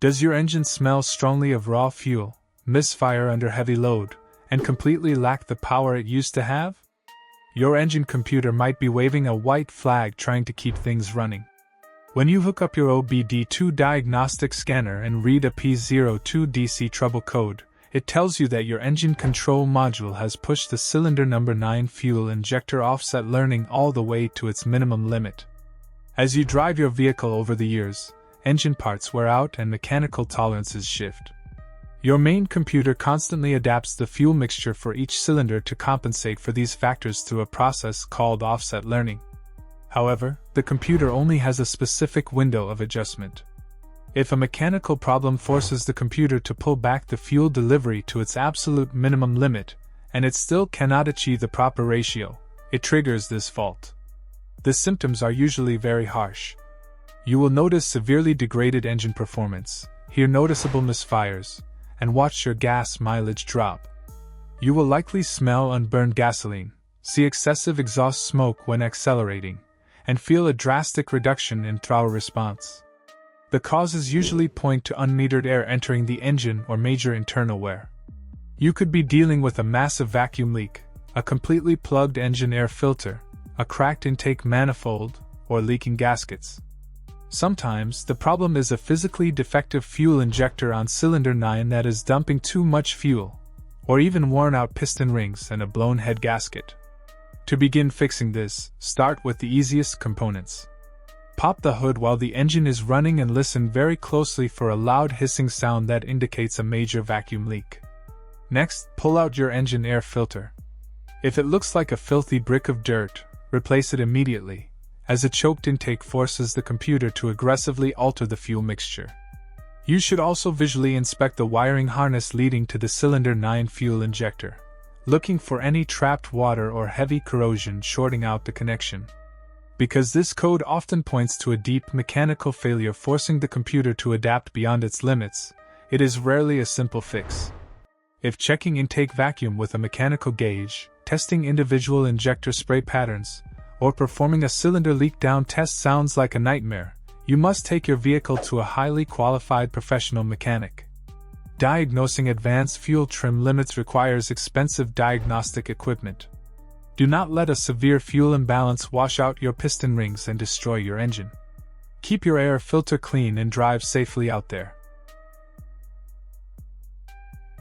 Does your engine smell strongly of raw fuel, misfire under heavy load, and completely lack the power it used to have? Your engine computer might be waving a white flag trying to keep things running. When you hook up your OBD2 diagnostic scanner and read a P02DC trouble code, it tells you that your engine control module has pushed the cylinder number 9 fuel injector offset learning all the way to its minimum limit. As you drive your vehicle over the years, engine parts wear out and mechanical tolerances shift. Your main computer constantly adapts the fuel mixture for each cylinder to compensate for these factors through a process called offset learning. However, the computer only has a specific window of adjustment. If a mechanical problem forces the computer to pull back the fuel delivery to its absolute minimum limit, and it still cannot achieve the proper ratio, it triggers this fault. The symptoms are usually very harsh. You will notice severely degraded engine performance, hear noticeable misfires, and watch your gas mileage drop. You will likely smell unburned gasoline, see excessive exhaust smoke when accelerating, and feel a drastic reduction in throttle response. The causes usually point to unmetered air entering the engine or major internal wear. You could be dealing with a massive vacuum leak, a completely plugged engine air filter, a cracked intake manifold, or leaking gaskets. Sometimes, the problem is a physically defective fuel injector on cylinder 9 that is dumping too much fuel, or even worn-out piston rings and a blown head gasket. To begin fixing this, start with the easiest components. Pop the hood while the engine is running and listen very closely for a loud hissing sound that indicates a major vacuum leak. Next, pull out your engine air filter. If it looks like a filthy brick of dirt, replace it immediately, as a choked intake forces the computer to aggressively alter the fuel mixture. You should also visually inspect the wiring harness leading to the cylinder 9 fuel injector, looking for any trapped water or heavy corrosion shorting out the connection. Because this code often points to a deep mechanical failure forcing the computer to adapt beyond its limits, it is rarely a simple fix. If checking intake vacuum with a mechanical gauge, testing individual injector spray patterns, or performing a cylinder leak down test sounds like a nightmare, you must take your vehicle to a highly qualified professional mechanic. Diagnosing advanced fuel trim limits requires expensive diagnostic equipment. Do not let a severe fuel imbalance wash out your piston rings and destroy your engine. Keep your air filter clean and drive safely out there.